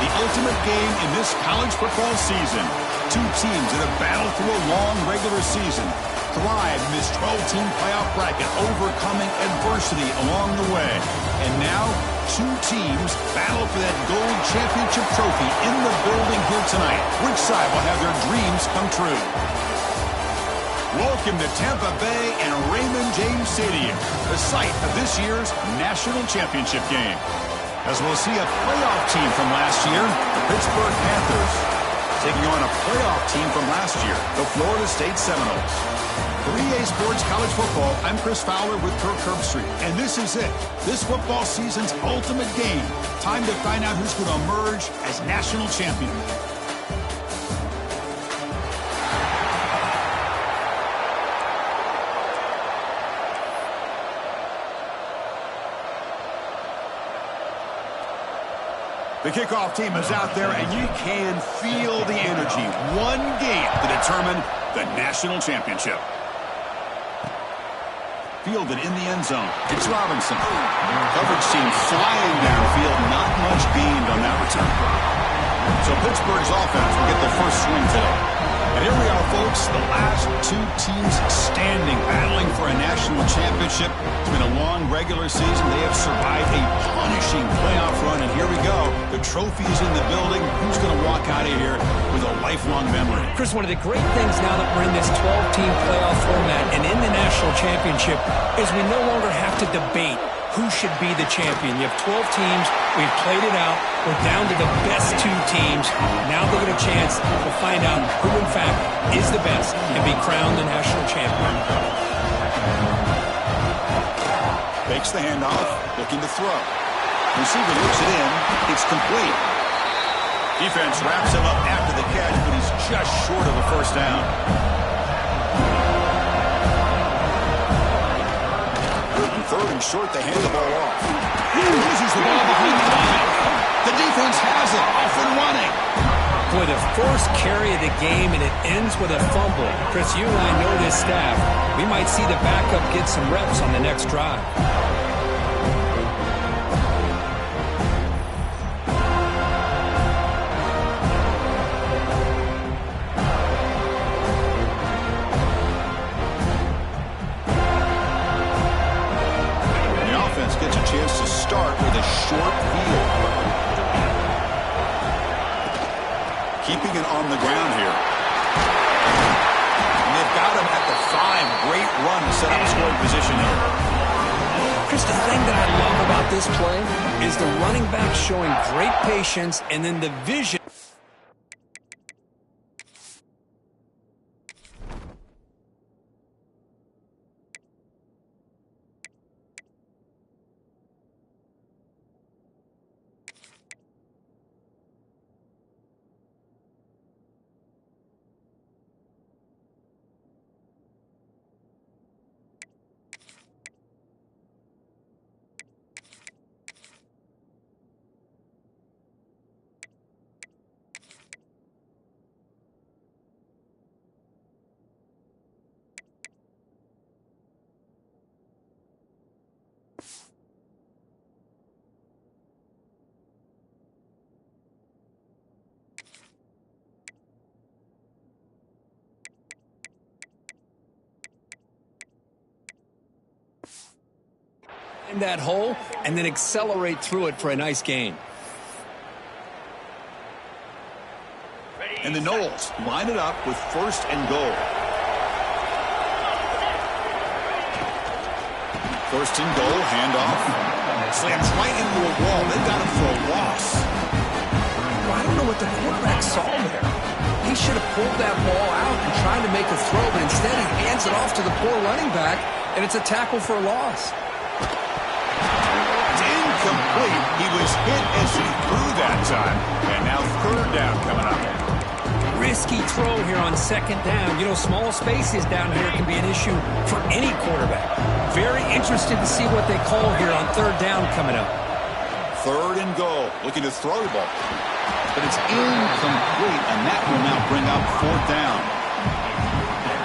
the ultimate game in this college football season. Two teams that have battled through a long regular season, thrive in this 12-team playoff bracket, overcoming adversity along the way. And now, two teams battle for that gold championship trophy in the building here tonight. Which side will have their dreams come true? Welcome to Tampa Bay and Raymond James Stadium, the site of this year's national championship game. As we'll see a playoff team from last year, the Pittsburgh Panthers, taking on a playoff team from last year, the Florida State Seminoles. For EA Sports College Football, I'm Chris Fowler with Kirk Herbstreit, and this is it. This football season's ultimate game. Time to find out who's going to emerge as national champion. The kickoff team is out there, and you can feel the energy. One game to determine the national championship. Fielded in the end zone. It's Robinson. Coverage team flying downfield. Not much gained on that return. So Pittsburgh's offense will get their first swing today. And here we are, folks, the last two teams standing, battling for a national championship. It's been a long regular season. They have survived a punishing playoff run, and here we go. The trophy is in the building. Who's going to walk out of here with a lifelong memory? Chris, one of the great things now that we're in this 12-team playoff format and in the national championship is we no longer have to debate who should be the champion. You have 12 teams. We've played it out. We're down to the best two teams. Now they get a chance to find out who, in fact, is the best and be crowned the national champion. Fakes the handoff, looking to throw. Receiver looks it in. It's complete. Defense wraps him up after the catch, but he's just short of the first down. Third and short, they hand the ball off. He loses the ball behind the line. The defense has it, off and running. Boy, the first carry of the game, and it ends with a fumble. Chris, you and I know this staff. We might see the backup get some reps on the next drive. Chance to start with a short field. Keeping it on the ground here. And they've got him at the 5. Great run to set up scoring position here. Chris, the thing that I love about this play is the running back showing great patience and then the vision. In that hole and then accelerate through it for a nice gain. And the Noles line it up with first and goal. First and goal, handoff. Slams right into a wall. They've got him for a loss. Well, I don't know what the quarterback saw there. He should have pulled that ball out and tried to make a throw, but instead he hands it off to the poor running back, and it's a tackle for a loss. Incomplete. He was hit as he threw that time. And now third down coming up. Risky throw here on second down. You know, small spaces down here can be an issue for any quarterback. Very interested to see what they call here on third down coming up. Third and goal. Looking to throw the ball. But it's incomplete, and that will now bring up fourth down.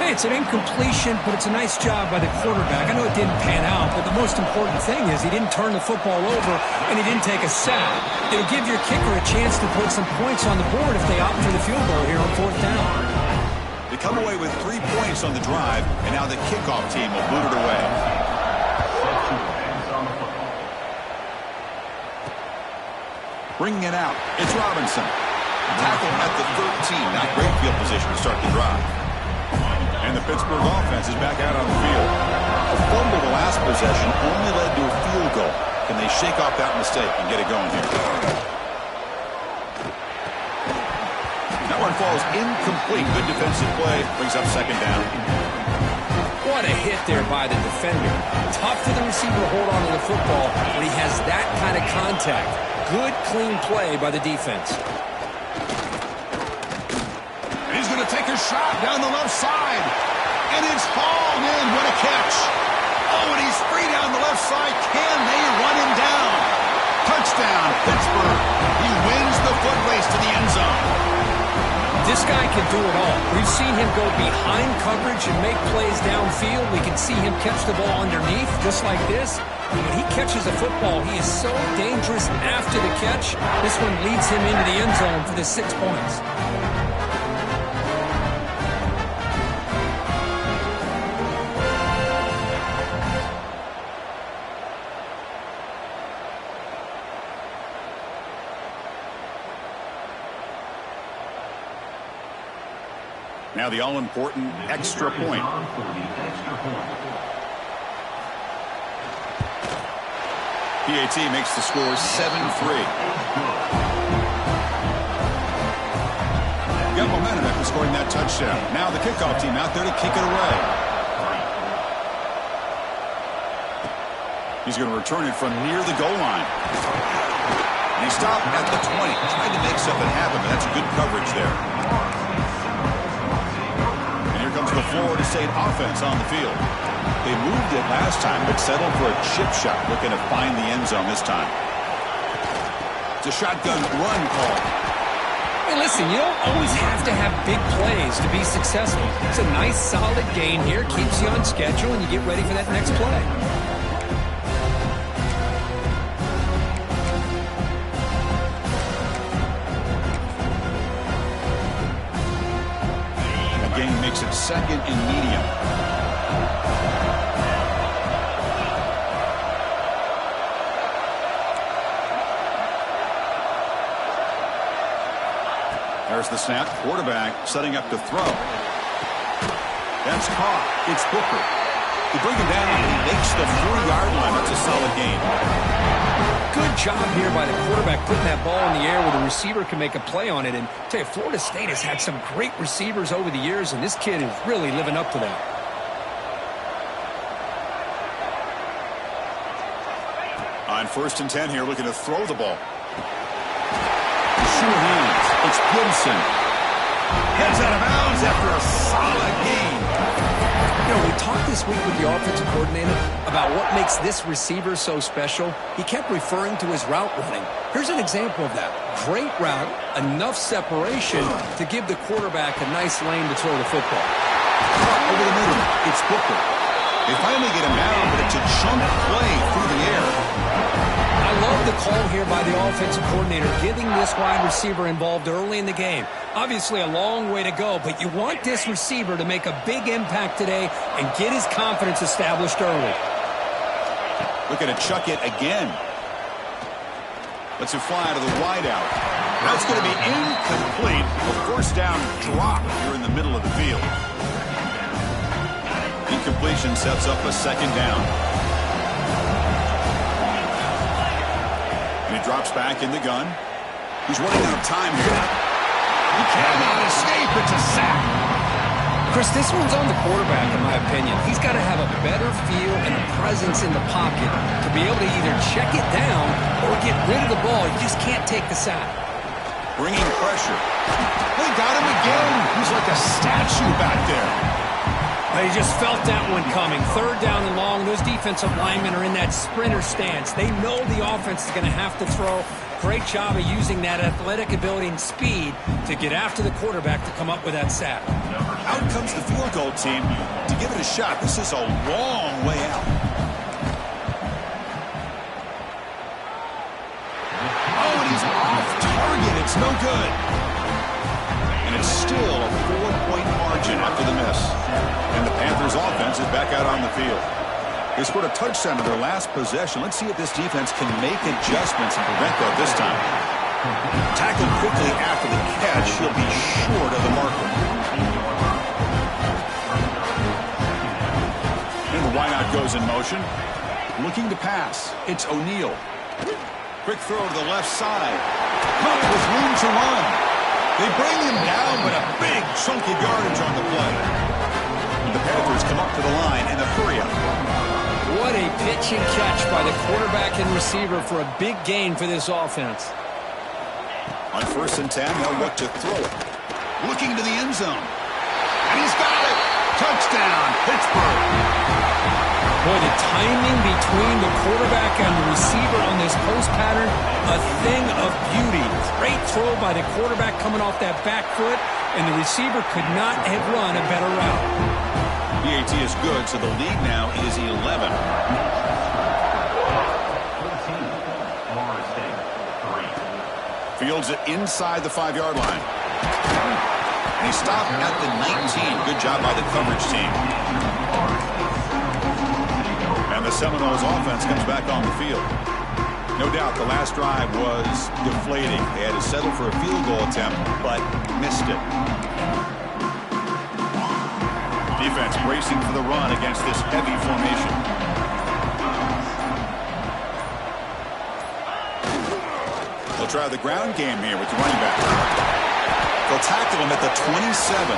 Hey, it's an incompletion, but it's a nice job by the quarterback. I know it didn't pan out, but the most important thing is he didn't turn the football over and he didn't take a sack. It'll give your kicker a chance to put some points on the board if they opt for the field goal here on 4th down. They come away with 3 points on the drive, and now the kickoff team will boot it away. Bringing it out, it's Robinson. Tackle at the 13, not great field position to start the drive. And the Pittsburgh offense is back out on the field. A fumble the last possession only led to a field goal. Can they shake off that mistake and get it going here? That one falls incomplete. Good defensive play. Brings up 2nd down. What a hit there by the defender. Tough for the receiver to hold on to the football when he has that kind of contact. Good, clean play by the defense. He's going to take a shot down the left side. And it's hauled in. What a catch. Oh, and he's free down the left side. Can they run him down? Touchdown, Pittsburgh. He wins the foot race to the end zone. This guy can do it all. We've seen him go behind coverage and make plays downfield. We can see him catch the ball underneath, just like this. And when he catches a football, he is so dangerous after the catch. This one leads him into the end zone for the 6 points. Now the all-important extra point. PAT makes the score 7-3. Got momentum after scoring that touchdown. Now the kickoff team out there to kick it away. He's going to return it from near the goal line. And he stopped at the 20. Tried to make something happen, but that's good coverage there. Comes the Florida State offense on the field. They moved it last time, but settled for a chip shot, looking to find the end zone this time. It's a shotgun run call. Hey, listen, you don't always have to have big plays to be successful. It's a nice, solid gain here, keeps you on schedule, and you get ready for that next play. Makes it 2nd and medium. There's the snap. Quarterback setting up to throw. That's caught. It's Booker. They bring him down, and he makes the 4-yard line. That's a solid gain. Good job here by the quarterback putting that ball in the air where the receiver can make a play on it. And I tell you, Florida State has had some great receivers over the years, and this kid is really living up to that. On 1st and 10 here, looking to throw the ball. Sure hands. It's Gibson. Heads out of bounds after a solid gain. You know, we talked this week with the offensive coordinator about what makes this receiver so special. He kept referring to his route running. Here's an example of that. Great route, enough separation to give the quarterback a nice lane to throw the football. Over the middle, it's Booker. They finally get him down, but it's a chunk play through the air. I love the call here by the offensive coordinator, getting this wide receiver involved early in the game. Obviously a long way to go, but you want this receiver to make a big impact today and get his confidence established early. Looking to chuck it again. Lets it fly to the wideout. That's going to be incomplete. A 1st down drop here in the middle of the field. Incompletion sets up a 2nd down. And he drops back in the gun. He's running out of time here. He cannot escape. It's a sack. Chris, this one's on the quarterback, in my opinion. He's got to have a better feel and a presence in the pocket to be able to either check it down or get rid of the ball. You just can't take the sack. Bringing pressure. They got him again. He's like a statue back there. They just felt that one coming. 3rd down and long. Those defensive linemen are in that sprinter stance. They know the offense is going to have to throw. Great job of using that athletic ability and speed to get after the quarterback to come up with that sack. Out comes the field goal team to give it a shot. This is a long way out. Oh, and he's off target. It's no good. And it's still a 4-point margin after the miss. And the Panthers offense is back out on the field. They scored a touchdown in their last possession. Let's see if this defense can make adjustments and prevent that this time. Tackled quickly after the catch. He'll be short of the marker. And the wideout goes in motion. Looking to pass. It's O'Neal. Quick throw to the left side. Caught with room to run. They bring him down, but a big chunk of yardage on the play. The Panthers come up to the line in a hurry-up. What a pitch and catch by the quarterback and receiver for a big gain for this offense. On 1st and 10, they'll look to throw it. Looking to the end zone. And he's got it. Touchdown, Pittsburgh. Boy, the timing between the quarterback and the receiver on this post pattern, a thing of beauty. Great throw by the quarterback coming off that back foot, and the receiver could not have run a better route. PAT is good, so the lead now is 11. Fields it inside the 5-yard line. And he stopped at the 19. Good job by the coverage team. And the Seminoles offense comes back on the field. No doubt the last drive was deflating. They had to settle for a field goal attempt, but missed it. Defense bracing for the run against this heavy formation. They'll try the ground game here with the running back. They'll tackle him at the 27.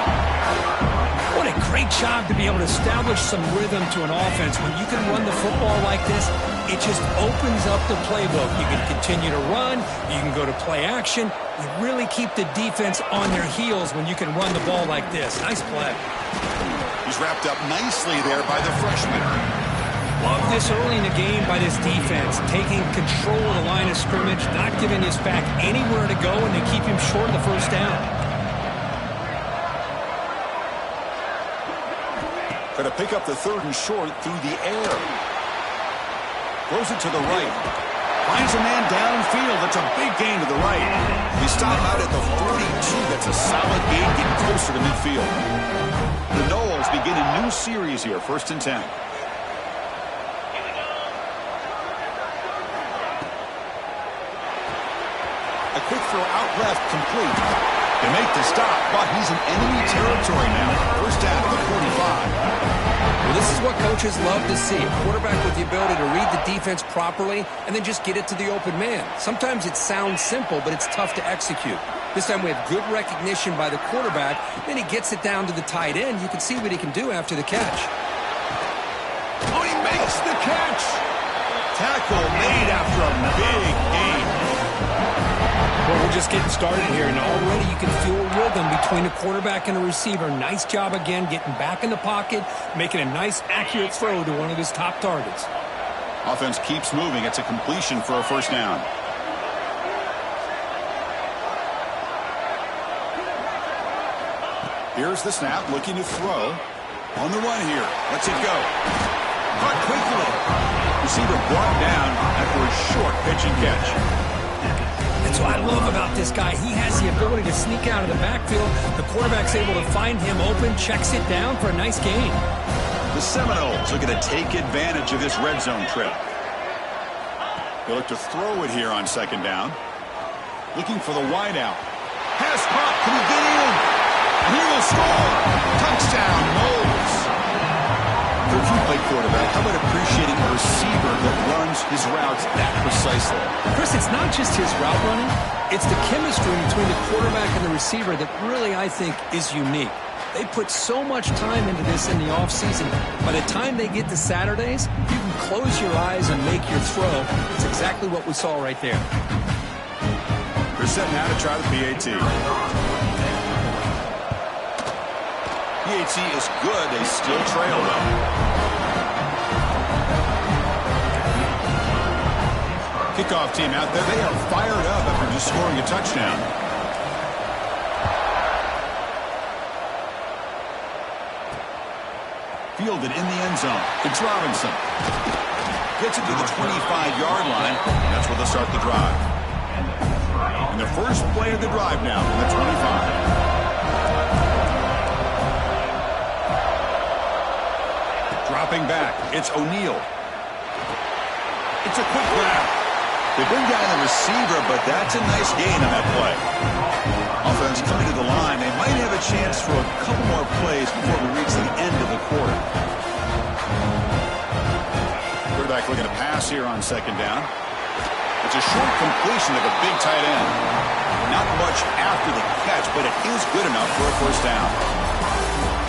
What a great job to be able to establish some rhythm to an offense. When you can run the football like this, it just opens up the playbook. You can continue to run. You can go to play action. You really keep the defense on their heels when you can run the ball like this. Nice play. He's wrapped up nicely there by the freshman. Love this early in the game by this defense, taking control of the line of scrimmage, not giving his back anywhere to go, and they keep him short of the first down. Try to pick up the 3rd and short through the air. Throws it to the right. Finds a man downfield. That's a big gain to the right. He stopped out at the 42. That's a solid gain, getting closer to midfield. The Noles begin a new series here, 1st and 10. A quick throw out left, complete. They make the stop, but he's in enemy territory now. 1st down to the 45. Well, this is what coaches love to see. A quarterback with the ability to read the defense properly and then just get it to the open man. Sometimes it sounds simple, but it's tough to execute. This time we have good recognition by the quarterback. Then he gets it down to the tight end. You can see what he can do after the catch. Oh, he makes the catch. Tackle made after a big gain. Well, we're just getting started here, and already you can feel a rhythm between the quarterback and the receiver. Nice job again getting back in the pocket, making a nice, accurate throw to one of his top targets. Offense keeps moving. It's a completion for a 1st down. Here's the snap, looking to throw. On the run here. Lets it go. Caught quickly. Receiver brought down after a short pitch and catch. That's what I love about this guy. He has the ability to sneak out of the backfield. The quarterback's able to find him open, checks it down for a nice gain. The Seminoles are going to take advantage of this red zone trip. They look to throw it here on 2nd down. Looking for the wideout. Pass caught. Can he get in? And he will score. Touchdown, Noles. For a play quarterback, how about appreciating a receiver that runs his routes that precisely? Chris, it's not just his route running. It's the chemistry between the quarterback and the receiver that really, I think, is unique. They put so much time into this in the offseason. By the time they get to Saturdays, you can close your eyes and make your throw. It's exactly what we saw right there. They're setting out to try the PAT. PAT is good. They still trail, though. Kickoff team out there. They are fired up after just scoring a touchdown. Fielded in the end zone. It's Robinson. Gets it to the 25-yard line, and that's where they'll start the drive. And the first play of the drive now from the 25. Dropping back, it's O'Neal. It's a quick grab. They bring down the receiver, but that's a nice gain on that play. Offense coming to the line. They might have a chance for a couple more plays before we reach the end of the quarter. Quarterback looking to pass here on second down. It's a short completion of a big tight end. Not much after the catch, but it is good enough for a first down.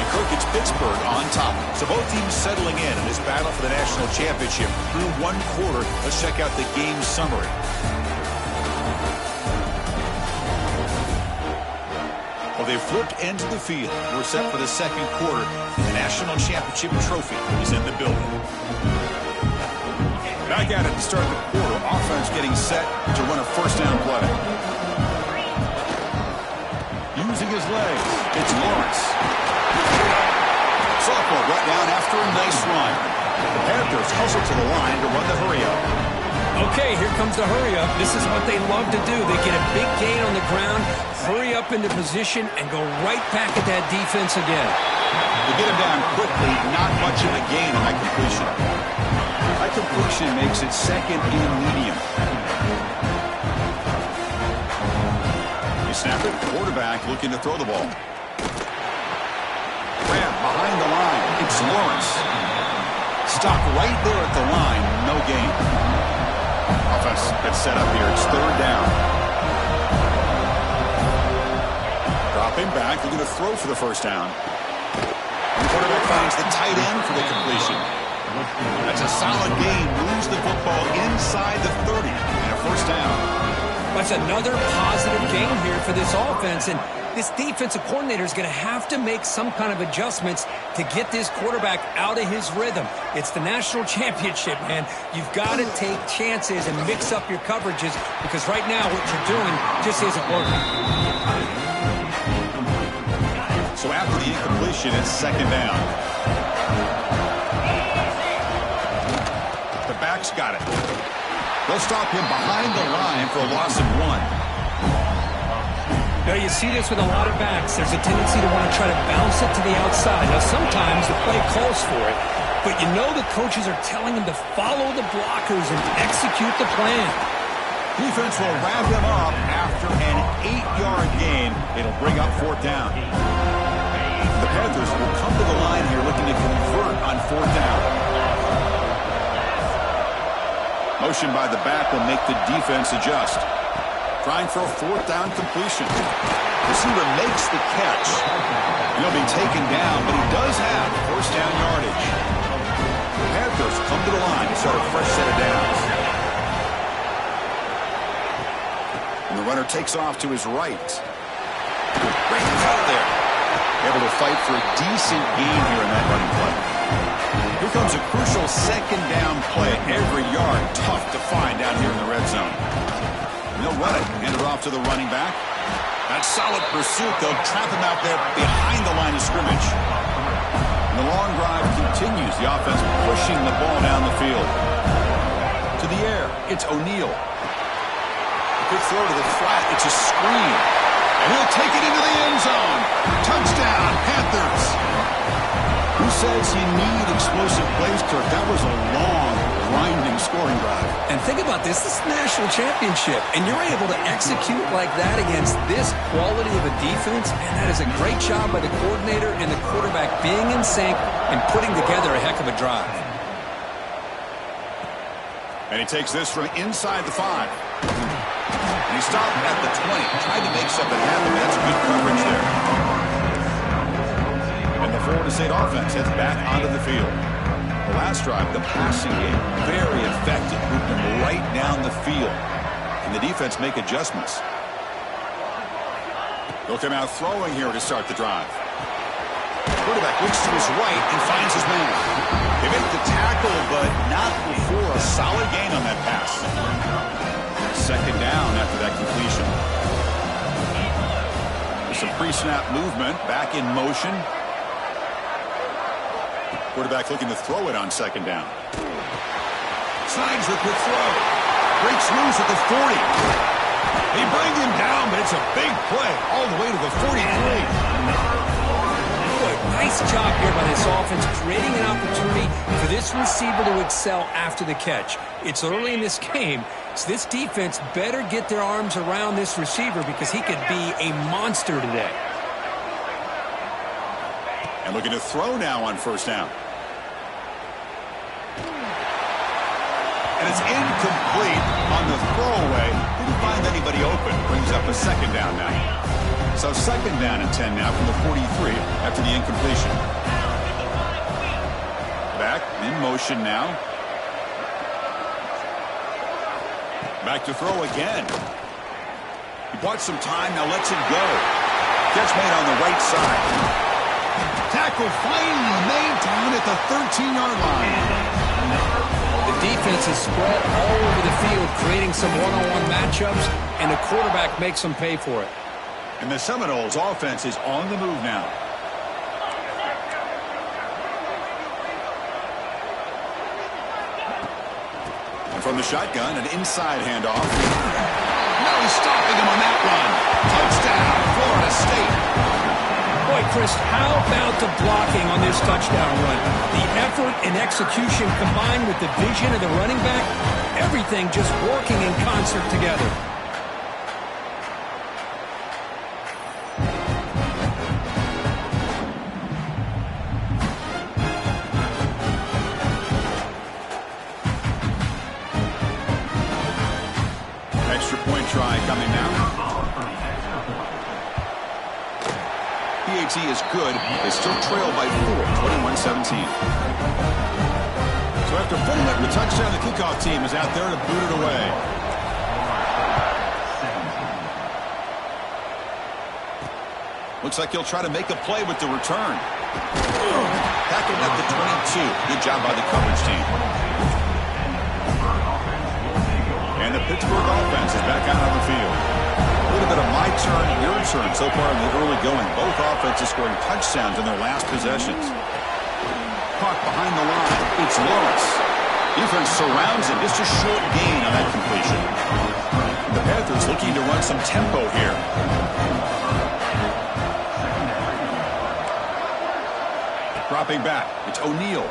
Kirk, it's Pittsburgh on top. So both teams settling in this battle for the national championship through one quarter. Let's check out the game summary. Well, they flipped into the field. We're set for the second quarter. The national championship trophy is in the building. Back at it to start the quarter. Offense getting set to run a first down play. Using his legs, it's Lawrence. Sophomore brought down after a nice run. The Panthers hustle to the line to run the hurry-up. Okay, here comes the hurry-up. This is what they love to do. They get a big gain on the ground, hurry up into position, and go right back at that defense again. They get him down quickly, not much of a gain on that completion. That completion makes it second and medium. They snap it, quarterback looking to throw the ball. Behind the line, it's Lawrence. Stopped right there at the line, no gain. Offense gets set up here, it's third down. Dropping back, looking to throw for the first down. And the quarterback finds the tight end for the completion. That's a solid gain, moves the football inside the 30, and a first down. That's another positive gain here for this offense, and this defensive coordinator is going to have to make some kind of adjustments to get this quarterback out of his rhythm. It's the national championship, man. You've got to take chances and mix up your coverages because right now what you're doing just isn't working. So after the incompletion, it's second down. The back's got it. They'll stop him behind the line for a loss of 1. Now, you see this with a lot of backs. There's a tendency to want to try to bounce it to the outside. Now, sometimes the play calls for it, but you know the coaches are telling them to follow the blockers and execute the plan. Defense will wrap him up after an 8-yard gain. It'll bring up fourth down. The Panthers will come to the line here looking to convert on fourth down. Motion by the back will make the defense adjust. Trying for a fourth down completion. Receiver makes the catch. He'll be taken down, but he does have first down yardage. The Panthers come to the line to start a fresh set of downs. And the runner takes off to his right. Great cut there. Able to fight for a decent gain here in that running play. Here comes a crucial second down play. Every yard tough to find down here in the red zone. They'll run it. Hand it off to the running back. That solid pursuit. They'll trap him out there behind the line of scrimmage. And the long drive continues. The offense pushing the ball down the field. To the air. It's O'Neal. A quick throw to the flat. It's a screen. And he'll take it into the end zone. Touchdown, Panthers. Who says you need explosive plays, Kirk? That was a long, grinding scoring drive. And think about this. This is the national championship, and you're able to execute like that against this quality of a defense, and that is a great job by the coordinator and the quarterback being in sync and putting together a heck of a drive. And he takes this from inside the 5. And he stopped at the 20. Tried to make something happen. That's good coverage there. And the Florida State offense heads back onto the field. The last drive, the passing game, very effective. Moved them right down the field. And the defense make adjustments. They'll come out throwing here to start the drive. Quarterback looks to his right and finds his man. They make the tackle, but not before a solid gain on that pass. Second down after that completion. Some pre-snap movement, back in motion. Quarterback looking to throw it on second down. Signs the quick throw. Breaks loose at the 40. They bring him down, but it's a big play all the way to the 43. Boy, nice job here by this offense, creating an opportunity for this receiver to excel after the catch. It's early in this game, so this defense better get their arms around this receiver because he could be a monster today. And looking to throw now on first down. And it's incomplete on the throwaway. Didn't find anybody open. Brings up a second down now. So second down and 10 now from the 43 after the incompletion. Back in motion now. Back to throw again. He bought some time, now lets it go. Catch made on the right side. Tackle finally made down at the 13-yard line. The defense is spread all over the field, creating some one-on-one matchups, and the quarterback makes them pay for it. And the Seminoles offense is on the move now. And from the shotgun, an inside handoff. Now he's stopping him on that run. Touchdown, Florida State. Boy, Chris, how about the blocking on this touchdown run? The effort and execution combined with the vision of the running back, everything just working in concert together. Extra point try coming now. PAT is good. They still trail by 4, 21-17. So after putting up the touchdown, the kickoff team is out there to boot it away. Looks like he'll try to make a play with the return. Tackled at the 22. Good job by the coverage team. And the Pittsburgh offense is back out on the field. A little bit of my turn, your turn so far in the early going. Both offenses scoring touchdowns in their last possessions. Caught behind the line. It's Lawrence. Defense surrounds him. Just a short gain on that completion. The Panthers looking to run some tempo here. Dropping back. It's O'Neal.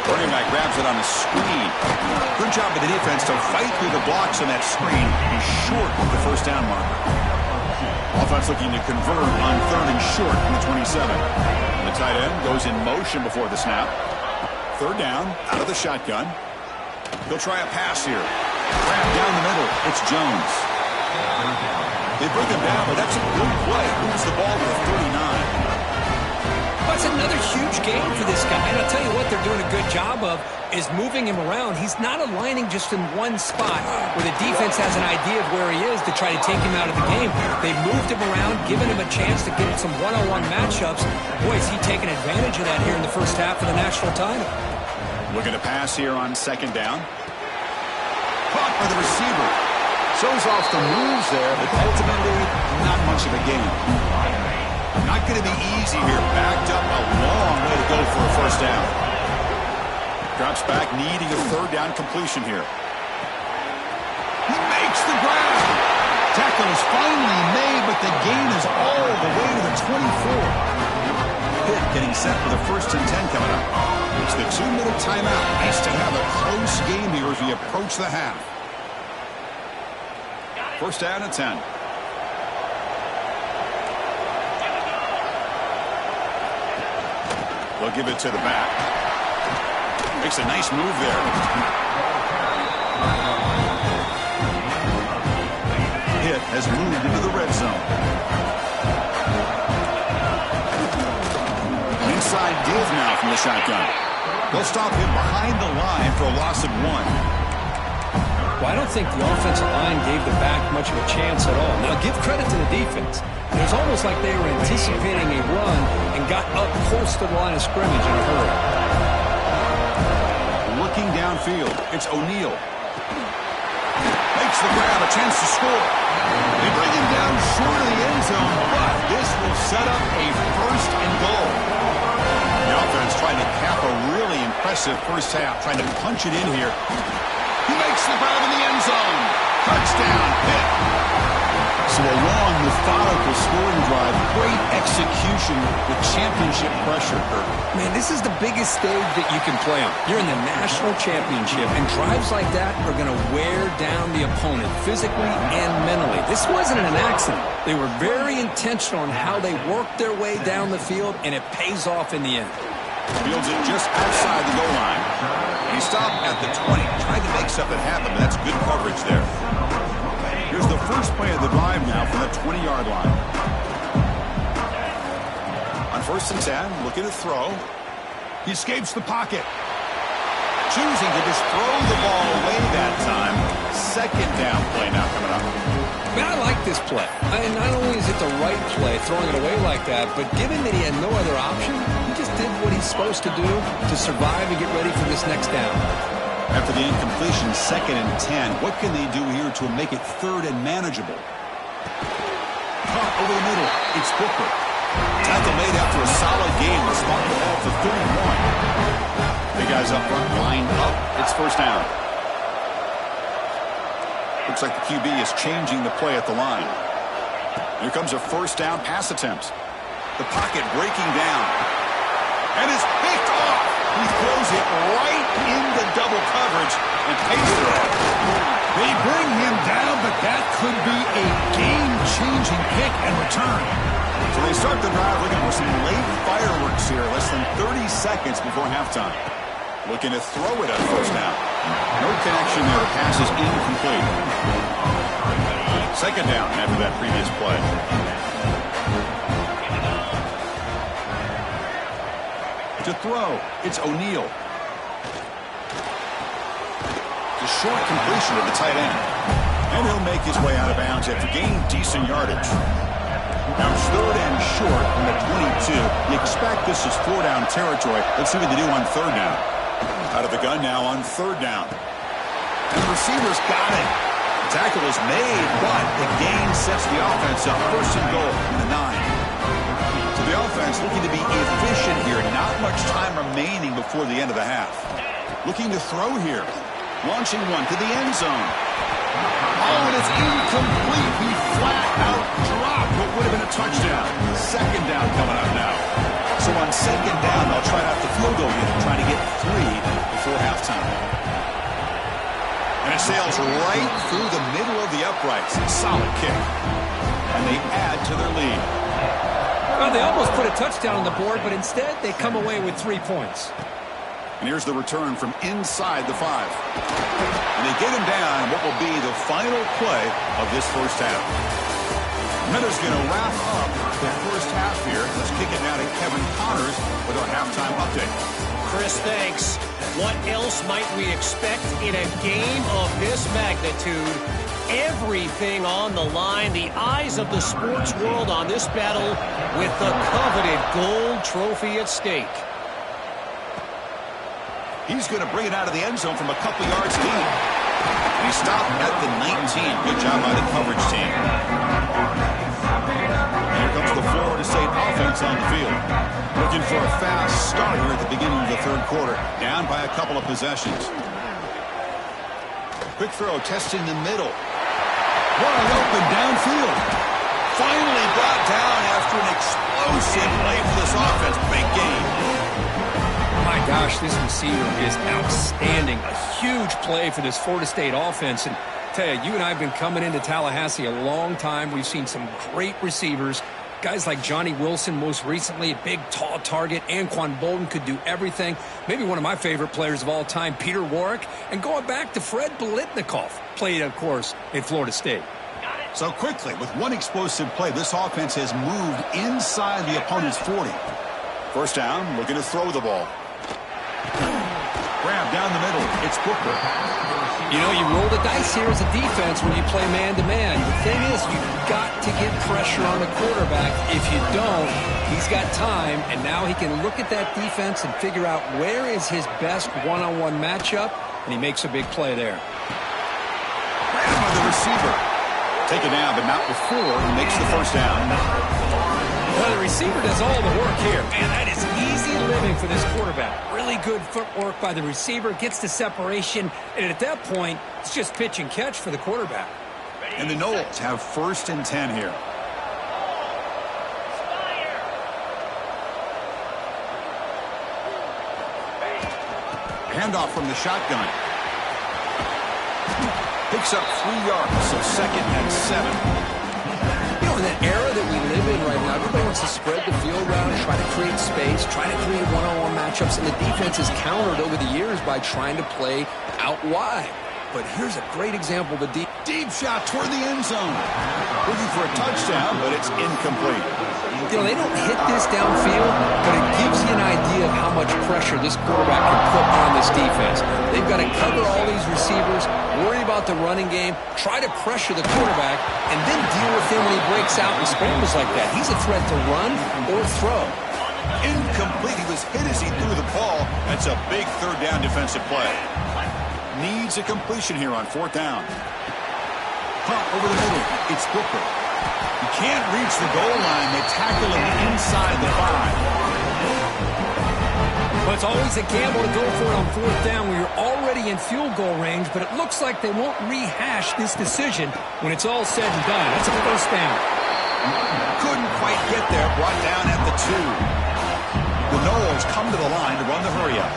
Running back grabs it on the screen. Good job by the defense to fight through the blocks on that screen. He's short of the first down mark. Offense looking to convert on third and short from the 27. The tight end goes in motion before the snap. Third down, out of the shotgun. He'll try a pass here. Grab down the middle. It's Jones. They bring him down, but that's a good play. Moves the ball to the 39. That's another huge game for this guy. And I'll tell you what they're doing a good job of is moving him around. He's not aligning just in one spot where the defense has an idea of where he is to try to take him out of the game. They moved him around, given him a chance to get some one-on-one matchups. Boy, is he taking advantage of that here in the first half of the national title. Looking to pass here on second down. Caught by the receiver. Shows off the moves there, but ultimately not much of a gain. Not going to be easy here. Backed up a long way to go for a first down. Drops back, needing a third down completion here. He makes the grab. Tackle is finally made, but the gain is all the way to the 24. Pitt getting set for the 1st and 10 coming up. It's the 2-minute timeout. Nice to have a close game here as we approach the half. First down and 10. They'll give it to the back. Makes a nice move there. Pitt has moved into the red zone. An inside give now from the shotgun. They'll stop him behind the line for a loss of 1. Well, I don't think the offensive line gave the back much of a chance at all. Now, give credit to the defense. It was almost like they were anticipating a run and got up close to the line of scrimmage in a hurry. Looking downfield, it's O'Neal. Makes the grab, a chance to score. They bring him down short of the end zone, but this will set up a 1st and goal. The offense trying to capitalize impressive first half, trying to punch it in here. He makes the grab in the end zone. Touchdown, Pitt. So a long, methodical scoring drive. Great execution with championship pressure, Kirk. Man, this is the biggest stage that you can play on. You're in the national championship, and drives like that are going to wear down the opponent physically and mentally. This wasn't an accident. They were very intentional on how they worked their way down the field, and it pays off in the end. Fields it just outside the goal line. He stopped at the 20, trying to make something happen, but that's good coverage there. Here's the first play of the drive now from the 20-yard line. On 1st and 10, looking to throw. He escapes the pocket. Choosing to just throw the ball away that time. 2nd down play now coming up. Man, I like this play. And not only is it the right play, throwing it away like that, but given that he had no other option, he just did what he's supposed to do to survive and get ready for this next down. After the incompletion, 2nd and 10. What can they do here to make it 3rd and manageable? Caught over the middle. It's Booker. Tackle made after a solid game. The spot the ball to 31. Big guys up front, lined up. It's 1st down. Looks like the QB is changing the play at the line. Here comes a 1st down pass attempt. The pocket breaking down. And it's picked off. He throws it right into double coverage and pays it off. They bring him down, but that could be a game-changing pick and return. So they start the drive looking for some late fireworks here. Less than 30 seconds before halftime. Looking to throw it on 1st down. No connection there. The pass is incomplete. 2nd down after that previous play. To throw, it's O'Neal. The short completion of the tight end. And he'll make his way out of bounds after gaining decent yardage. Now it's 3rd and short from the 22. You expect this is 4-down territory. Let's see what they do on 3rd down. Out of the gun now on 3rd down. And the receiver's got it. The tackle is made, but the gain sets the offense up. 1st and goal from the 9. So the offense looking to be efficient here. Not much time remaining before the end of the half. Looking to throw here. Launching one to the end zone. Oh, and it's incomplete. He flat out dropped what would have been a touchdown. 2nd down coming up now. So on 2nd down, they'll try out the field goal unit, trying to get 3 before halftime. And it sails right through the middle of the uprights. Solid kick. And they add to their lead. Well, they almost put a touchdown on the board, but instead they come away with 3 points. And here's the return from inside the 5. And they get him down in what will be the final play of this 1st half. Miller's going to wrap up the 1st half here. Let's kick it now to Kevin Connors with our halftime update. Chris, thanks. What else might we expect in a game of this magnitude? Everything on the line. The eyes of the sports world on this battle with the coveted gold trophy at stake. He's going to bring it out of the end zone from a couple yards deep. And he stopped at the 19. Good job by the coverage team. And here comes the Florida State offense on the field. Looking for a fast start here at the beginning of the 3rd quarter. Down by a couple of possessions. Quick throw, testing the middle. Wide open downfield. Finally brought down after an explosive play for this offense. Big game. My gosh, this receiver is outstanding. A huge play for this Florida State offense. And tell you, you and I have been coming into Tallahassee a long time. We've seen some great receivers. Guys like Johnny Wilson, most recently, a big, tall target. Anquan Bolden could do everything. Maybe one of my favorite players of all time, Peter Warrick. And going back to Fred Biletnikoff, played, of course, in Florida State. So quickly, with one explosive play, this offense has moved inside the opponent's 40. 1st down, looking to throw the ball. Grab down the middle. It's Booker. You know, you roll the dice here as a defense when you play man-to-man. The thing is, you've got to get pressure on the quarterback. If you don't, he's got time, and now he can look at that defense and figure out where is his best one-on-one matchup, and he makes a big play there. Grab by the receiver. Take it down, but not before he makes the 1st down. Well, the receiver does all the work here. Man, that is easy living for this quarterback. quarterback. Really good footwork by the receiver, gets the separation, and at that point, it's just pitch and catch for the quarterback. And the Knowles have 1st and 10 here. Handoff from the shotgun. Picks up 3 yards, so 2nd and 7. You know, in the era that we live in right now, everybody wants to spread the field around, try to create space, try to create one-on-one matchups, and the defense has countered over the years by trying to play out wide. But here's a great example of the Deep shot toward the end zone. Looking for a touchdown, but it's incomplete. You know, they don't hit this downfield, but it gives you an idea of how much pressure this quarterback can put on this defense. They've got to cover all these receivers, worry about the running game, try to pressure the quarterback, and then deal with him when he breaks out and scrambles like that. He's a threat to run or throw. Incomplete. He was hit as he threw the ball. That's a big 3rd down defensive play. Needs a completion here on 4th down. Pump over the middle. It's Booker. He can't reach the goal line. They tackle him inside the 5. But it's always a gamble to go for it on 4th down where you're already in field goal range, but it looks like they won't rehash this decision when it's all said and done. That's a 1st down. Couldn't quite get there. Brought down at the 2. The Knowles come to the line to run the hurry-up.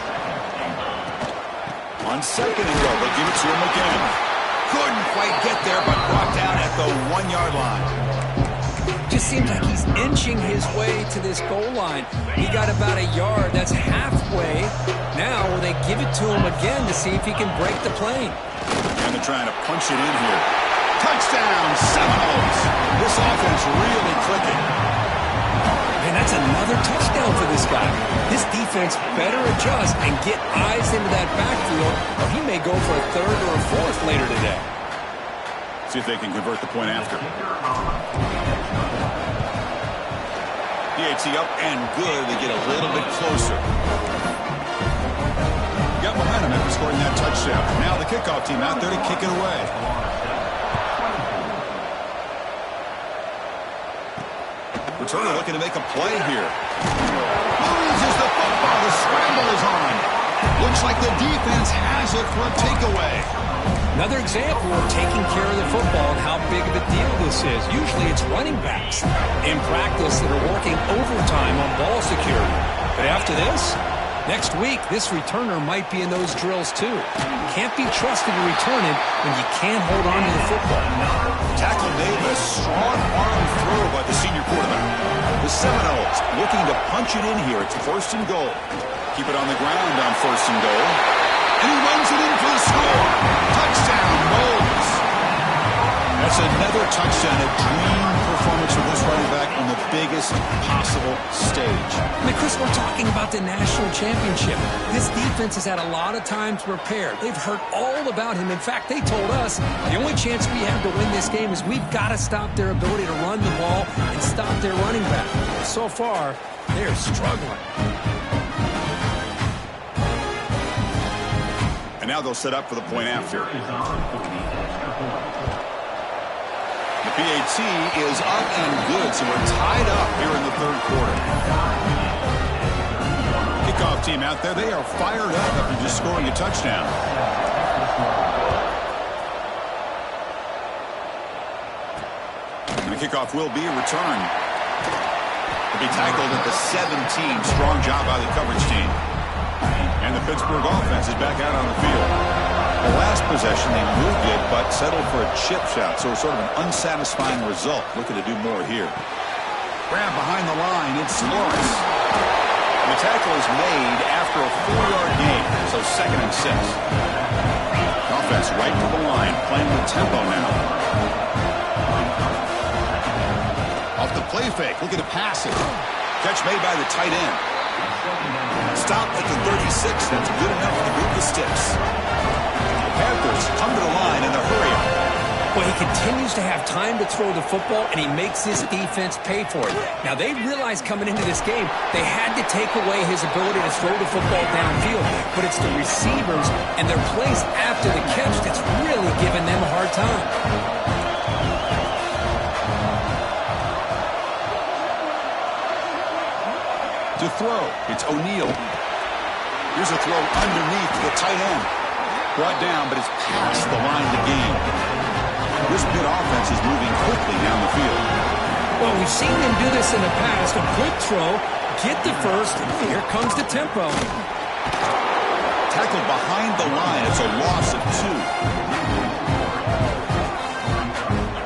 On 2nd and goal, they'll give it to him again. Couldn't quite get there, but brought down at the 1-yard line. Just seems like he's inching his way to this goal line. He got about a yard. That's halfway. Now will they give it to him again to see if he can break the plane? And they're trying to punch it in here. Touchdown, Seminoles. This offense really clicking. Man, that's another touchdown for this guy. This defense better adjust and get eyes into that backfield, or he may go for a 3rd or a 4th later today. See if they can convert the point after. PAT up and good. They get a little bit closer. Got momentum after scoring that touchdown. Now the kickoff team out there to kick it away. Returner looking to make a play here. Loses the football. The scramble is on. Looks like the defense has it for a takeaway. Another example of taking care of the football and how big of a deal this is. Usually it's running backs in practice that are working overtime on ball security. But after this, next week, this returner might be in those drills too. Can't be trusted to return it when you can't hold on to the football. Tackle Davis, strong arm throw by the senior quarterback. The Seminoles looking to punch it in here. It's 1st and goal. Keep it on the ground on 1st and goal. And he runs it in for the score. Touchdown, Knowles. That's another touchdown, a dream performance for this running back on the biggest possible stage. I mean, Chris, we're talking about the national championship. This defense has had a lot of time to prepare. They've heard all about him. In fact, they told us the only chance we have to win this game is we've got to stop their ability to run the ball and stop their running back. So far, they're struggling. And now they'll set up for the point after. The PAT is up and good, so we're tied up here in the 3rd quarter. Kickoff team out there, they are fired up after just scoring a touchdown. And the kickoff will be a return. They'll be tackled at the 17. Strong job by the coverage team. And the Pittsburgh offense is back out on the field. The last possession, they moved it, but settled for a chip shot, so it's sort of an unsatisfying result. Looking to do more here. Grab behind the line, it's Lawrence. And the tackle is made after a 4-yard gain, so 2nd and 6. Offense right to the line, playing with tempo now. Off the play fake, looking to pass it. Catch made by the tight end. Stopped at the 36. That's good enough to move the sticks. The Panthers come to the line in the hurry-up. Well, he continues to have time to throw the football, and he makes this defense pay for it. Now, they realized coming into this game they had to take away his ability to throw the football downfield, but it's the receivers and their plays after the catch that's really giving them a hard time. To throw, it's O'Neal. Here's a throw underneath to the tight end. Brought down, but it's past the line to gain. This mid offense is moving quickly down the field. Well, we've seen them do this in the past. A good throw, get the first, and here comes the tempo. Tackled behind the line. It's a loss of 2.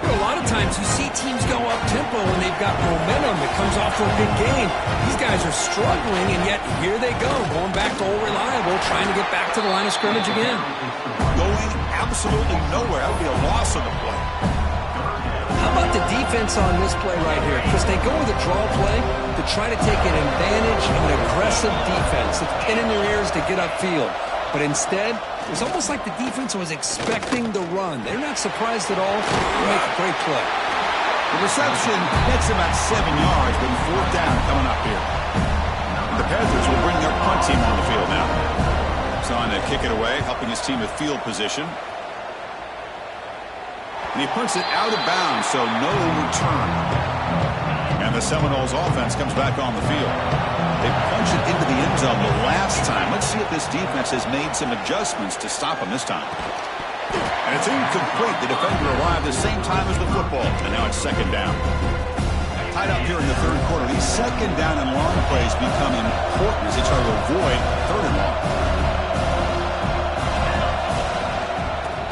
A lot of times you see teams go up tempo when they've got momentum. It comes off for a big gain. These guys are struggling, and yet here they go, going back to old reliable, trying to get back to the line of scrimmage again. Going absolutely nowhere. That would be a loss on the play. How about the defense on this play right here? Because they go with a draw play to try to take an advantage of an aggressive defense. It's pin in their ears to get upfield. But instead, it was almost like the defense was expecting the run. They're not surprised at all. They make a great play. The reception gets about 7 yards, but 4th down coming up here. The Panthers will bring their punt team on the field now. He's on to kick it away, helping his team with field position. And he punts it out of bounds, so no return. And the Seminoles offense comes back on the field. They punch it into the end zone the last time. Let's see if this defense has made some adjustments to stop him this time. And it's incomplete. The defender arrived the same time as the football. And now it's 2nd down. Tied up here in the 3rd quarter. These 2nd down and long plays become important as they try to avoid 3rd and long.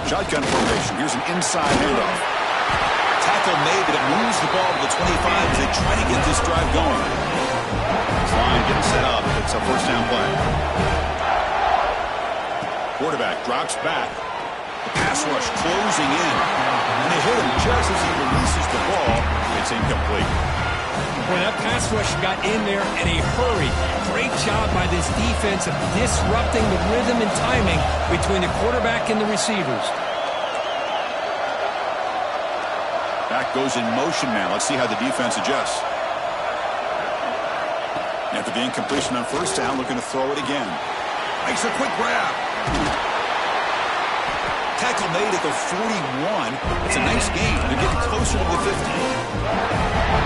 Shotgun formation. Here's an inside handoff. Tackle made, but it moves the ball to the 25 as they try to get this drive going. This line getting set up. It's a 1st down play. Quarterback drops back. The pass rush closing in. And they hit him just as he releases the ball. It's incomplete. Boy, that pass rush got in there in a hurry. Great job by this defense of disrupting the rhythm and timing between the quarterback and the receivers. Back goes in motion now. Let's see how the defense adjusts. After the incompletion on 1st down, looking to throw it again. Makes a quick grab. Tackle made at the 41. It's a nice gain. They're getting closer to the 50.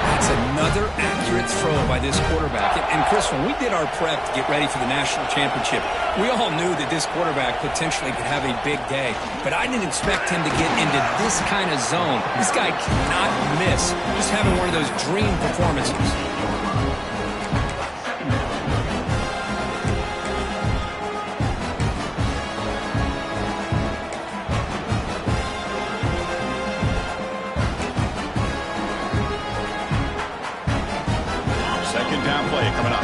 That's another accurate throw by this quarterback. And Chris, when we did our prep to get ready for the national championship, we all knew that this quarterback potentially could have a big day. But I didn't expect him to get into this kind of zone. This guy cannot miss. Just having one of those dream performances. Coming up.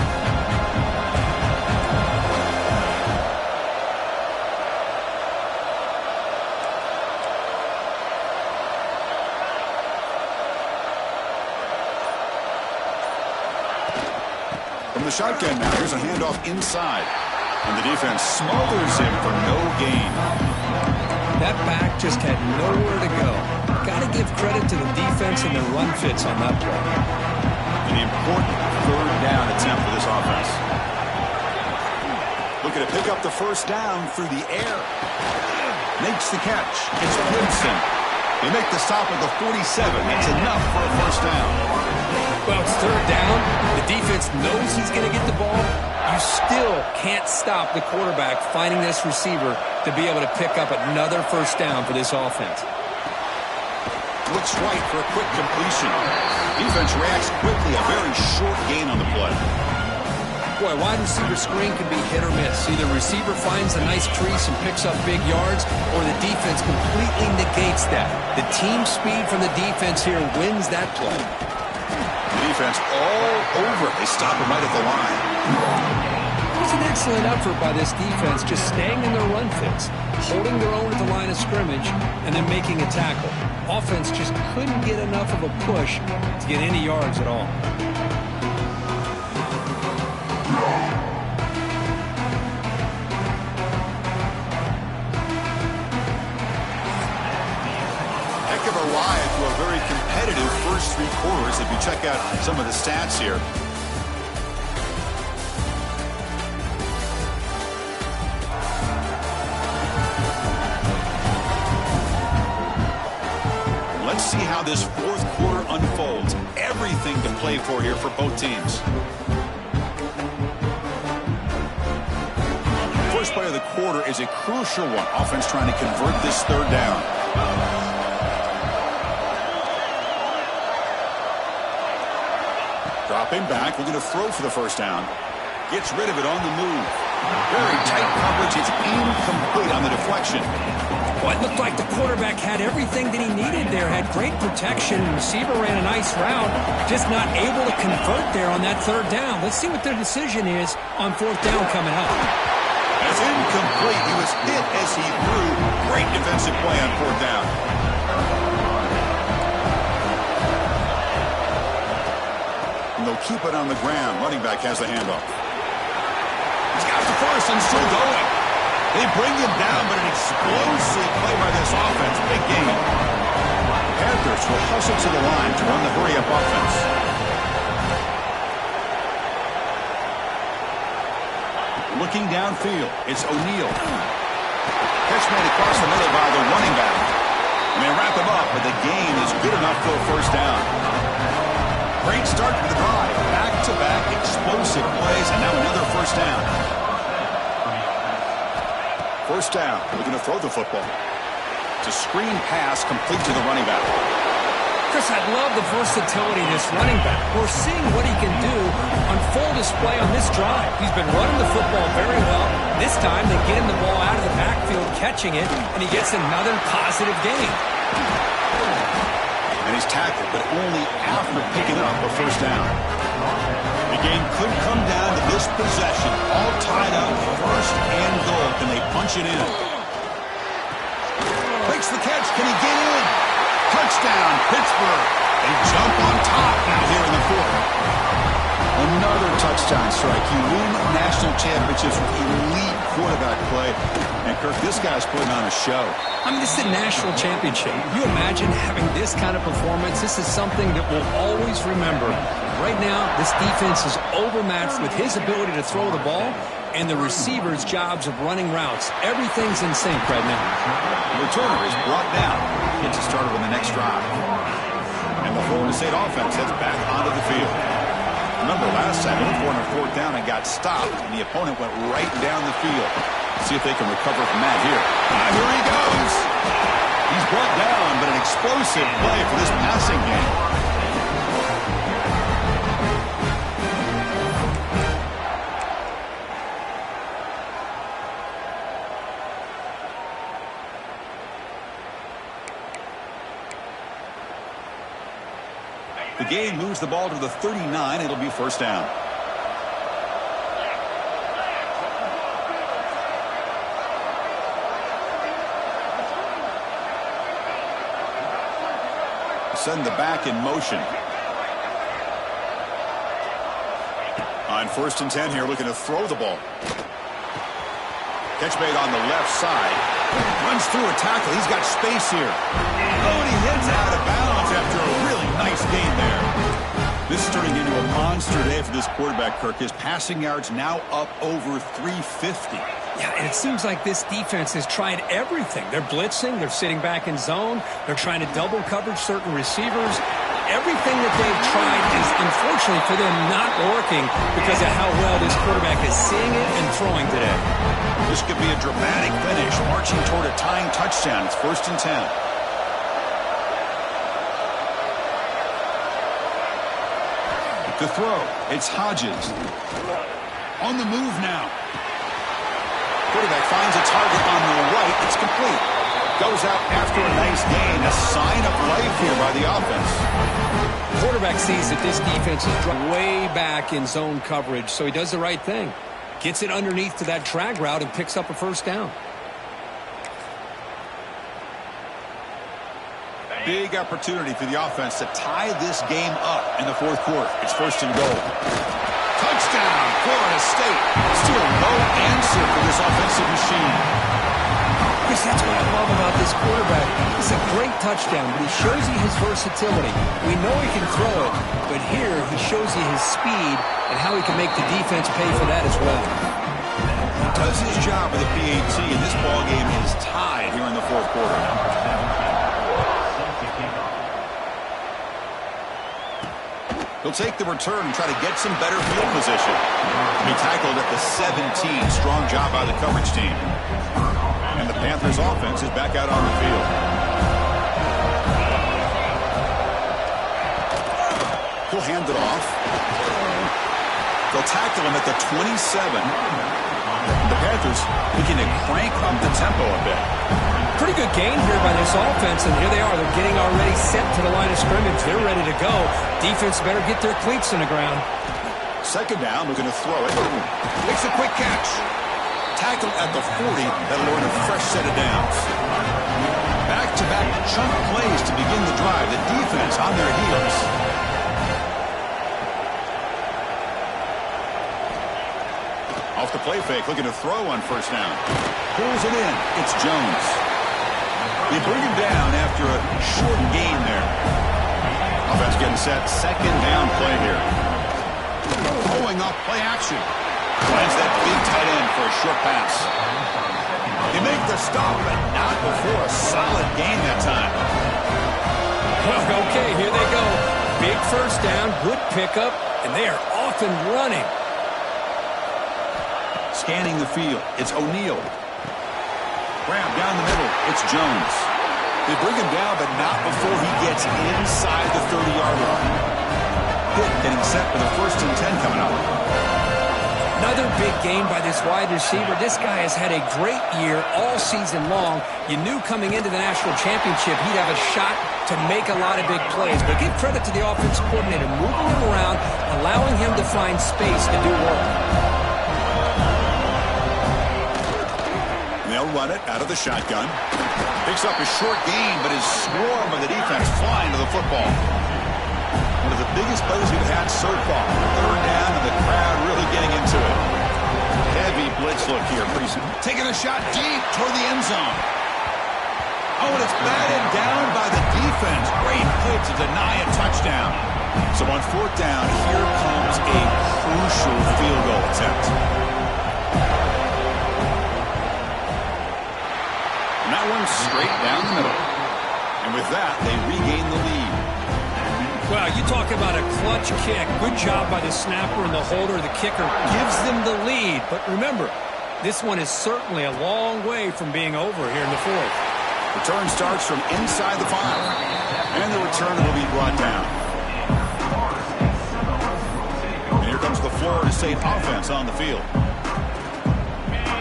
From the shotgun now, here's a handoff inside. And the defense smothers him for no gain. That back just had nowhere to go. Got to give credit to the defense and their run fits on that play. An important 3rd down attempt for this offense. Looking to pick up the 1st down through the air. Makes the catch. It's Gibson. They make the stop at the 47. That's enough for a 1st down. Well, it's 3rd down. The defense knows he's going to get the ball. You still can't stop the quarterback finding this receiver to be able to pick up another 1st down for this offense. Looks right for a quick completion. Defense reacts quickly. A very short gain on the play. Boy, wide receiver screen can be hit or miss. Either receiver finds a nice crease and picks up big yards, or the defense completely negates that. The team speed from the defense here wins that play. The defense all over. They stop him right at the line. It was an excellent effort by this defense, just staying in their run fits, holding their own at the line of scrimmage, and then making a tackle. Offense just couldn't get enough of a push to get any yards at all. Heck of a ride through a very competitive first 3 quarters if you check out some of the stats here. Let's see how this 4th quarter unfolds. Everything to play for here for both teams. first play of the quarter is a crucial one. Offense trying to convert this third down. Dropping back, looking to throw for the first down. Gets rid of it on the move. Very tight coverage. It's incomplete on the deflection. Well, it looked like the quarterback had everything that he needed there. Had great protection. Receiver ran a nice route. Just not able to convert there on that third down. Let's see what their decision is on fourth down coming up. It's incomplete. He was hit as he threw. Great defensive play on fourth down. And they'll keep it on the ground. Running back has the handoff. He's got the first and still going. They bring him down, but an explosive play by this offense. Big game. Panthers will hustle to the line to run the hurry-up offense. Looking downfield, it's O'Neal. Catch made across the middle by the running back. And they wrap him up, but the gain is good enough for a first down. Great start to the drive. Back-to-back explosive plays, and now another first down. First down, looking to throw the football. It's a screen pass complete to the running back. Chris, I love the versatility of this running back. We're seeing what he can do on full display on this drive. He's been running the football very well. This time, they get him the ball out of the backfield, catching it, and he gets another positive gain. And he's tackled, but only after picking up a first down. The game could come down to this possession. All tied up, first and goal. Can they punch it in? Makes the catch. Can he get in? Touchdown, Pittsburgh. They jump on top now here in the fourth. Another touchdown strike. You win national championships with elite quarterback play. And, Kirk, this guy's putting on a show. I mean, this is a national championship. You imagine having this kind of performance? This is something that we'll always remember. Right now, this defense is overmatched with his ability to throw the ball and the receiver's jobs of running routes. Everything's in sync right now. The returner is brought down. Gets it started on the next drive. And the Florida State offense heads back onto the field. Remember, last time they went for it on fourth down and got stopped, and the opponent went right down the field. See if they can recover from that here. Here he goes. He's brought down, but an explosive play for this passing game. The game moves the ball to the 39. It'll be first down. Send the back in motion. On first and 10 here, looking to throw the ball. Catch made on the left side. Runs through a tackle. He's got space here. Oh, and he hits out of bounds after a really nice gain there. This is turning into a monster day for this quarterback, Kirk. His passing yards now up over 350. Yeah, and it seems like this defense has tried everything. They're blitzing. They're sitting back in zone. They're trying to double coverage certain receivers. Everything that they've tried is, unfortunately for them, not working because of how well this quarterback is seeing it and throwing today. This could be a dramatic finish, marching toward a tying touchdown. It's first and 10. The throw, it's Hodges. On the move now. Quarterback finds a target on the right. It's complete. Goes out after a nice gain. A sign of life here by the offense. Quarterback sees that this defense is way back in zone coverage, so he does the right thing. Gets it underneath to that drag route and picks up a first down. Big opportunity for the offense to tie this game up in the fourth quarter. It's first and goal. Touchdown, Florida State. Still no answer for this offensive machine. Chris, that's what I love about this quarterback. It's a great touchdown, but he shows you his versatility. We know he can throw it, but here he shows you his speed and how he can make the defense pay for that as well. Does his job with the PAT, and this ball game is tied here in the fourth quarter. He'll take the return and try to get some better field position. He tackled at the 17. Strong job by the coverage team. And the Panthers offense is back out on the field. He'll hand it off. They'll tackle him at the 27. The Panthers looking to crank up the tempo a bit. Pretty good gain here by this offense, and here they are. They're getting already set to the line of scrimmage. They're ready to go. Defense better get their cleats in the ground. Second down, looking to throw it. Makes a quick catch. Tackled at the 40. That'll earn a fresh set of downs. Back-to-back chunk plays to begin the drive. The defense on their heels. Off the play fake, looking to throw on first down. Pulls it in. It's Jones. They bring him down after a short gain there. Offense getting set. Second down play here. Throwing off play action. Finds that big tight end for a short pass. They make the stop, but not before a solid gain that time. Okay, here they go. Big first down, good pickup, and they are off and running. Scanning the field. It's O'Neal. Grab down the middle. It's Jones. They bring him down, but not before he gets inside the 30-yard line. Hit getting set for the 1st and 10 coming up. Another big game by this wide receiver. This guy has had a great year all season long. You knew coming into the national championship he'd have a shot to make a lot of big plays. But give credit to the offensive coordinator, moving him around, allowing him to find space to do work. They'll run it out of the shotgun. Picks up a short gain, but his swarm of the defense flying to the football. One of the biggest plays we've had so far. Third down, and the crowd really getting into it. Heavy blitz look here. Taking a shot deep toward the end zone. Oh, and it's batted down by the defense. Great play to deny a touchdown. So on 4th down, here comes a crucial field goal attempt. And that one's straight down the middle. And with that, they regain the lead. Well, you talk about a clutch kick. Good job by the snapper and the holder. The kicker gives them the lead. But remember, this one is certainly a long way from being over here in the 4th. Return starts from inside the 5. And the return will be brought down. And here comes the Florida State offense on the field.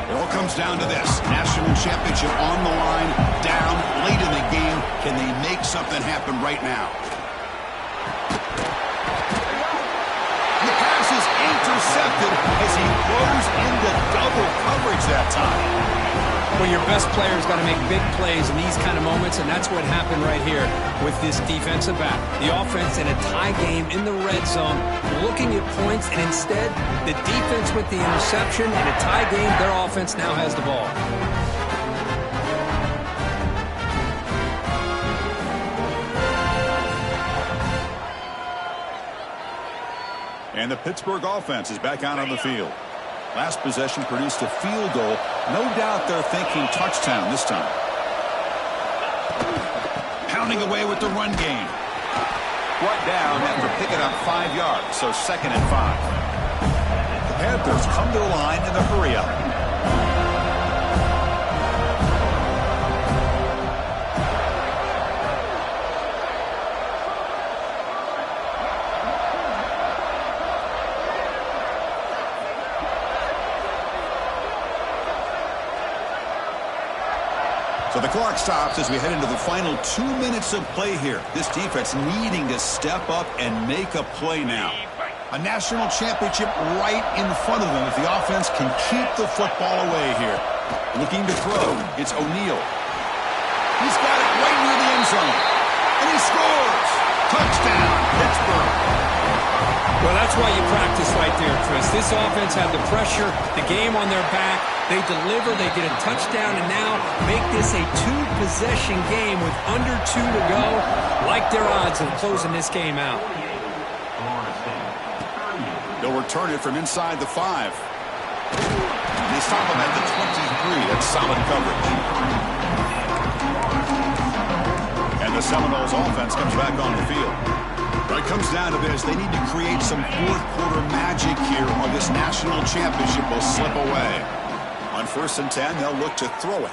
It all comes down to this. National championship on the line, down late in the game. Can they make something happen right now? The pass is intercepted as he throws into double coverage that time. Well, your best player's got to make big plays in these kind of moments, and that's what happened right here with this defensive back. The offense in a tie game in the red zone, looking at points, and instead, the defense with the interception. In a tie game, their offense now has the ball. And the Pittsburgh offense is back out on the field. Last possession produced a field goal. No doubt they're thinking touchdown this time. Pounding away with the run game. Brought down after picking up 5 yards, so 2nd and 5. The Panthers come to the line in the hurry-up. So the clock stops as we head into the final 2 minutes of play here. This defense needing to step up and make a play now. A national championship right in front of them if the offense can keep the football away here. Looking to throw. It's O'Neal. He's got it right near the end zone. And he scores. Touchdown, Pittsburgh. Well, that's why you practice right there, Chris. This offense had the pressure, the game on their back. They deliver, they get a touchdown, and now make this a 2-possession game with under 2 to go. Like their odds of closing this game out. They'll return it from inside the 5. They stop him at the 23. That's solid coverage. And the Seminoles offense comes back on the field. When it comes down to this, they need to create some fourth-quarter magic here, or this national championship will slip away. On 1st and 10, they'll look to throw it.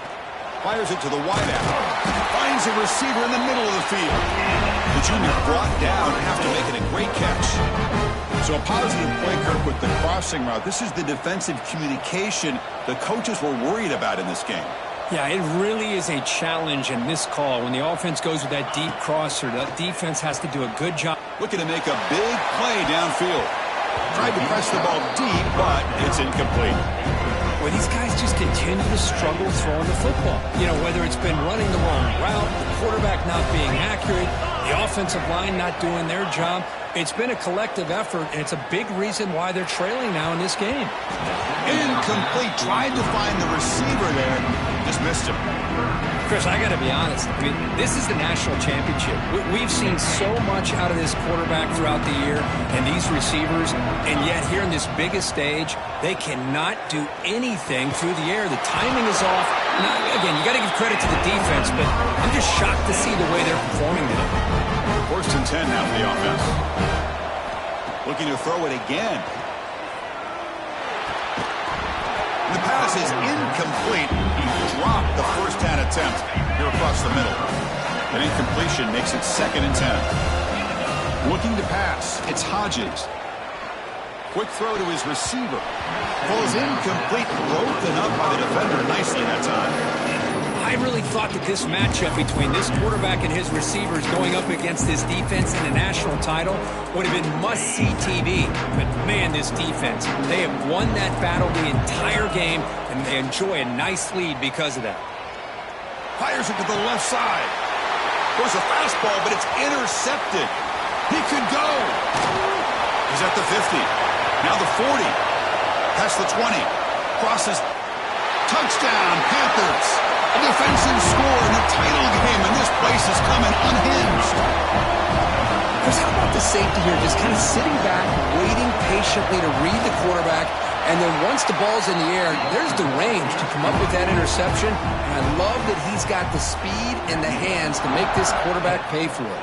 Fires it to the wideout. Finds a receiver in the middle of the field. The junior brought down after making a great catch. So a positive play, Kirk, with the crossing route. This is the defensive communication the coaches were worried about in this game. Yeah, it really is a challenge in this call. When the offense goes with that deep crosser, the defense has to do a good job. Looking to make a big play downfield. Tried to press the ball deep, but it's incomplete. Well, these guys just continue to struggle throwing the football. You know, whether it's been running the wrong route, the quarterback not being accurate, the offensive line not doing their job. It's been a collective effort, and it's a big reason why they're trailing now in this game. Incomplete. Tried to find the receiver there. Just missed him. Chris, I got to be honest. I mean, this is the national championship. We've seen so much out of this quarterback throughout the year and these receivers, and yet here in this biggest stage, they cannot do anything through the air. The timing is off. Now, again, you got to give credit to the defense, but I'm just shocked to see the way they're performing today. 1st and 10 now for the offense. Looking to throw it again. The pass is incomplete. He dropped the first down attempt here across the middle. An incompletion makes it 2nd and 10. Looking to pass. It's Hodges. Quick throw to his receiver. Falls incomplete. Broken up by the defender nicely that time. I really thought that this matchup between this quarterback and his receivers going up against this defense in a national title would have been must-see TV. But, man, this defense, they have won that battle the entire game, and they enjoy a nice lead because of that. Fires it to the left side. Goes a fastball, but it's intercepted. He could go. He's at the 50. Now the 40. Past the 20. Crosses. Touchdown, Panthers. A defensive score in the title game, and this place is coming unhinged. Chris, how about the safety here? Just kind of sitting back, waiting patiently to read the quarterback, and then once the ball's in the air, there's the range to come up with that interception. And I love that he's got the speed and the hands to make this quarterback pay for it.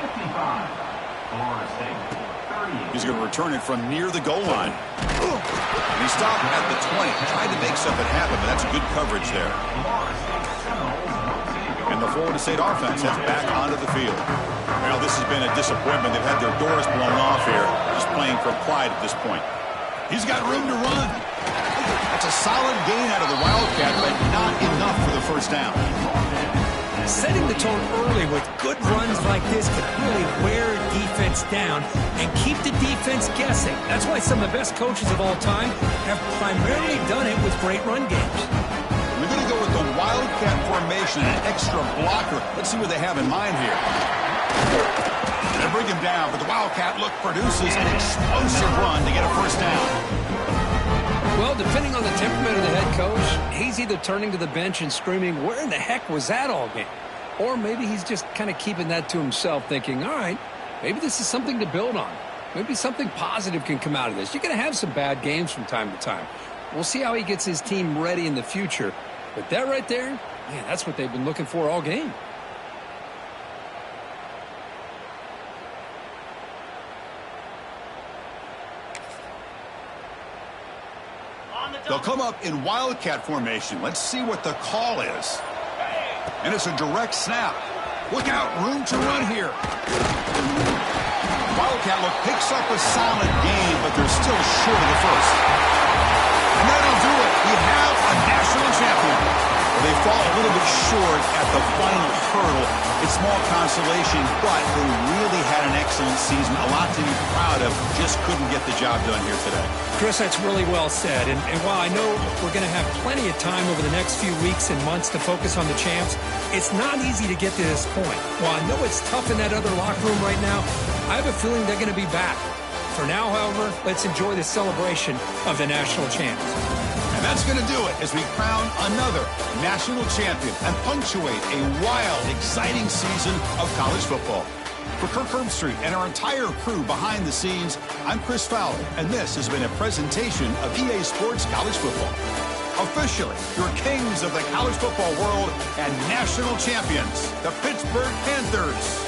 He's going to return it from near the goal line. And he stopped at the 20. Tried to make something happen, but that's good coverage there. And the Florida State offense heads back onto the field. Well, this has been a disappointment. They've had their doors blown off here, just playing for pride at this point. He's got room to run. That's a solid gain out of the Wildcat, but not enough for the first down. Setting the tone early with good runs like this can really wear defense down and keep the defense guessing. That's why some of the best coaches of all time have primarily done it with great run games. We're going to go with the Wildcat formation, an extra blocker. Let's see what they have in mind here. They bring him down, but the Wildcat look produces an explosive run to get a first down. Well, depending on the temperament of the head coach, he's either turning to the bench and screaming, where in the heck was that all game? Or maybe he's just kind of keeping that to himself, thinking, all right, maybe this is something to build on. Maybe something positive can come out of this. You're going to have some bad games from time to time. We'll see how he gets his team ready in the future. But that right there, man, that's what they've been looking for all game. They'll come up in Wildcat formation. Let's see what the call is. And it's a direct snap. Look out, room to run here. Wildcat look picks up a solid gain, but they're still short of the first. And that'll do it. We have a national champion. They fall a little bit short at the final hurdle. It's small consolation, but they really had an excellent season. A lot to be proud of. Just couldn't get the job done here today. Chris, that's really well said. And while I know we're going to have plenty of time over the next few weeks and months to focus on the champs, it's not easy to get to this point. While I know it's tough in that other locker room right now, I have a feeling they're going to be back. For now, however, let's enjoy the celebration of the national champs. And that's going to do it as we crown another national champion and punctuate a wild, exciting season of college football. For Kirk Herbstreit and our entire crew behind the scenes, I'm Chris Fowler, and this has been a presentation of EA Sports College Football. Officially, your kings of the college football world and national champions, the Pittsburgh Panthers.